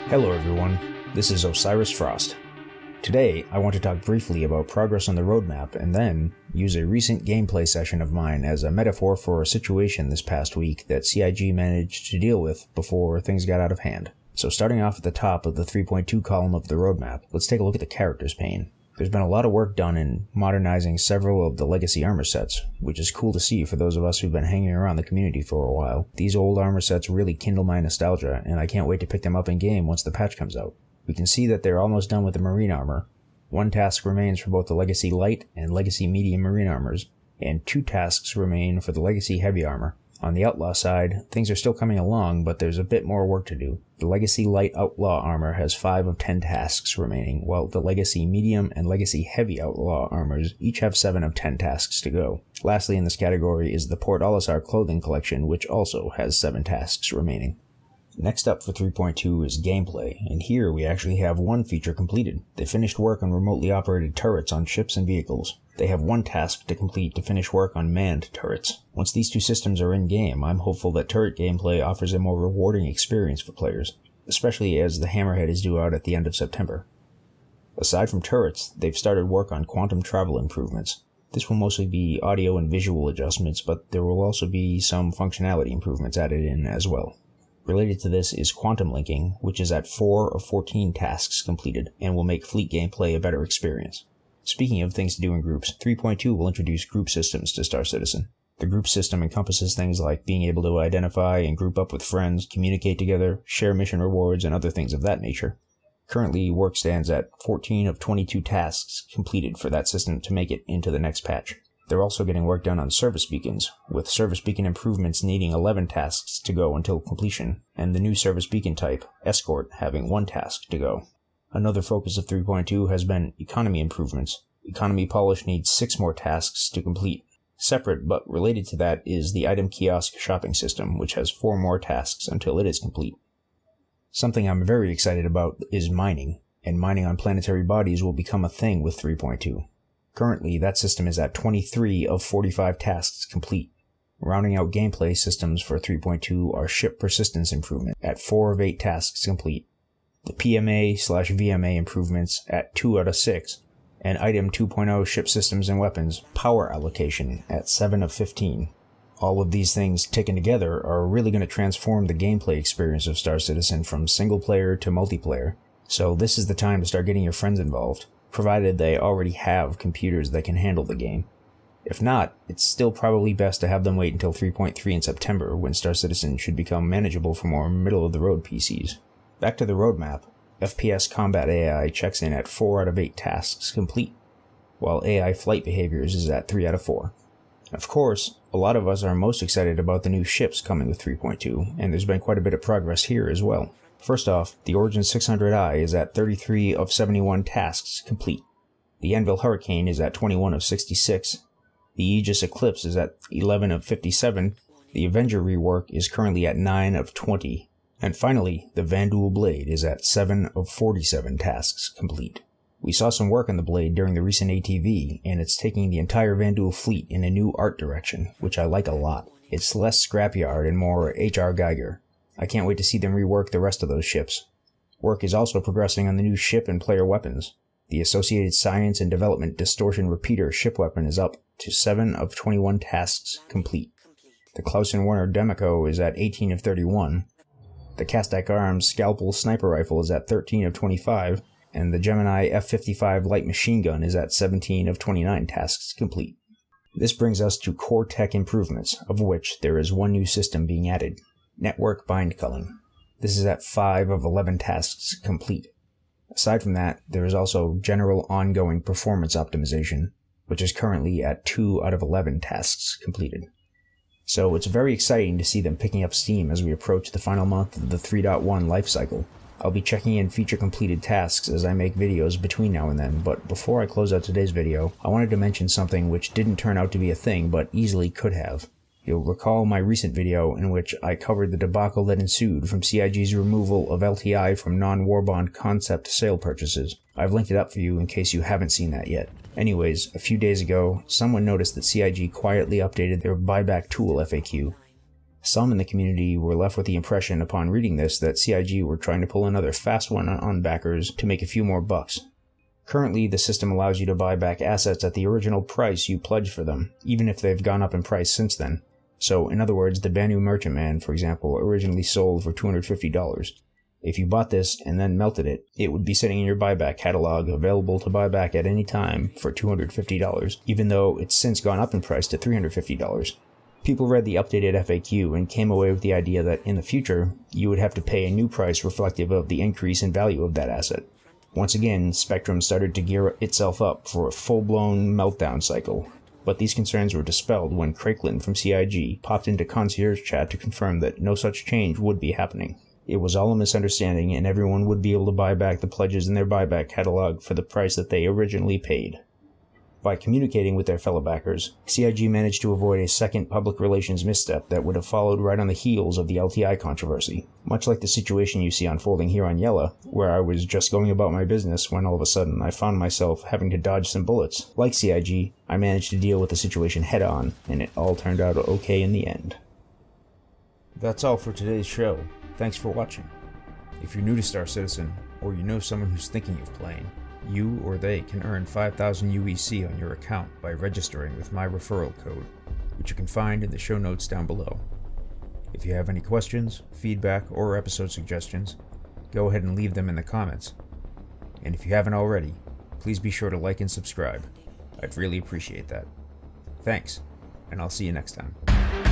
Hello everyone, this is Osiris Frost. Today, I want to talk briefly about progress on the roadmap and then use a recent gameplay session of mine as a metaphor for a situation this past week that CIG managed to deal with before things got out of hand. So starting off at the top of the 3.2 column of the roadmap, let's take a look at the characters pane. There's been a lot of work done in modernizing several of the legacy armor sets, which is cool to see for those of us who've been hanging around the community for a while. These old armor sets really kindle my nostalgia, and I can't wait to pick them up in game once the patch comes out. We can see that they're almost done with the marine armor. One task remains for both the legacy light and legacy medium marine armors, and 2 tasks remain for the legacy heavy armor. On the outlaw side, things are still coming along, but there's a bit more work to do. The legacy light outlaw armor has 5 of 10 tasks remaining, while the legacy medium and legacy heavy outlaw armors each have 7 of 10 tasks to go. Lastly in this category is the Port Olisar clothing collection, which also has 7 tasks remaining. Next up for 3.2 is gameplay, and here we actually have one feature completed. They finished work on remotely operated turrets on ships and vehicles. They have one task to complete to finish work on manned turrets. Once these 2 systems are in-game, I'm hopeful that turret gameplay offers a more rewarding experience for players, especially as the Hammerhead is due out at the end of September. Aside from turrets, they've started work on quantum travel improvements. This will mostly be audio and visual adjustments, but there will also be some functionality improvements added in as well. Related to this is quantum linking, which is at 4 of 14 tasks completed, and will make fleet gameplay a better experience. Speaking of things to do in groups, 3.2 will introduce group systems to Star Citizen. The group system encompasses things like being able to identify and group up with friends, communicate together, share mission rewards, and other things of that nature. Currently, work stands at 14 of 22 tasks completed for that system to make it into the next patch. They're also getting work done on service beacons, with service beacon improvements needing 11 tasks to go until completion, and the new service beacon type, Escort, having 1 task to go. Another focus of 3.2 has been economy improvements. Economy Polish needs 6 more tasks to complete. Separate but related to that is the item kiosk shopping system, which has 4 more tasks until it is complete. Something I'm very excited about is mining, and mining on planetary bodies will become a thing with 3.2. Currently, that system is at 23 of 45 tasks complete. Rounding out gameplay systems for 3.2 are ship persistence improvement at 4 of 8 tasks complete, the PMA/VMA improvements at 2 out of 6, and Item 2.0 ship systems and weapons power allocation at 7 of 15. All of these things taken together are really going to transform the gameplay experience of Star Citizen from single player to multiplayer, so this is the time to start getting your friends involved, provided they already have computers that can handle the game. If not, it's still probably best to have them wait until 3.3 in September, when Star Citizen should become manageable for more middle-of-the-road PCs. Back to the roadmap, FPS combat AI checks in at 4 out of 8 tasks complete, while AI flight behaviors is at 3 out of 4. Of course, a lot of us are most excited about the new ships coming with 3.2, and there's been quite a bit of progress here as well. First off, the Origin 600i is at 33 of 71 tasks complete. The Anvil Hurricane is at 21 of 66. The Aegis Eclipse is at 11 of 57. The Avenger rework is currently at 9 of 20. And finally, the Vanduul Blade is at 7 of 47 tasks complete. We saw some work on the Blade during the recent ATV, and it's taking the entire Vanduul fleet in a new art direction, which I like a lot. It's less scrapyard and more H.R. Geiger. I can't wait to see them rework the rest of those ships. Work is also progressing on the new ship and player weapons. The Associated Science and Development Distortion Repeater ship weapon is up to 7 of 21 tasks complete. The Clausen-Werner Demico is at 18 of 31. The Kastak Arms Scalpel Sniper Rifle is at 13 of 25, and the Gemini F-55 Light Machine Gun is at 17 of 29 tasks complete. This brings us to core tech improvements, of which there is one new system being added. Network bind culling. This is at 5 of 11 tasks complete. Aside from that, there is also general ongoing performance optimization, which is currently at 2 out of 11 tasks completed. So it's very exciting to see them picking up steam as we approach the final month of the 3.1 lifecycle. I'll be checking in feature completed tasks as I make videos between now and then, but before I close out today's video, I wanted to mention something which didn't turn out to be a thing but easily could have. You'll recall my recent video in which I covered the debacle that ensued from CIG's removal of LTI from non-Warbond concept sale purchases. I've linked it up for you in case you haven't seen that yet. Anyways, a few days ago, someone noticed that CIG quietly updated their buyback tool FAQ. Some in the community were left with the impression upon reading this that CIG were trying to pull another fast one on backers to make a few more bucks. Currently, the system allows you to buy back assets at the original price you pledged for them, even if they've gone up in price since then. So, in other words, the Banu Merchantman, for example, originally sold for $250. If you bought this and then melted it, it would be sitting in your buyback catalog, available to buy back at any time for $250, even though it's since gone up in price to $350. People read the updated FAQ and came away with the idea that in the future, you would have to pay a new price reflective of the increase in value of that asset. Once again, Spectrum started to gear itself up for a full-blown meltdown cycle, but these concerns were dispelled when Craigland from CIG popped into Concierge chat to confirm that no such change would be happening. It was all a misunderstanding, and everyone would be able to buy back the pledges in their buyback catalog for the price that they originally paid. By communicating with their fellow backers, CIG managed to avoid a second public relations misstep that would have followed right on the heels of the LTI controversy, much like the situation you see unfolding here on Yella, where I was just going about my business when all of a sudden I found myself having to dodge some bullets. Like CIG, I managed to deal with the situation head-on, and it all turned out okay in the end. That's all for today's show. Thanks for watching. If you're new to Star Citizen, or you know someone who's thinking of playing, you or they can earn 5,000 UEC on your account by registering with my referral code, which you can find in the show notes down below. If you have any questions, feedback, or episode suggestions, go ahead and leave them in the comments. And if you haven't already, please be sure to like and subscribe. I'd really appreciate that. Thanks, and I'll see you next time.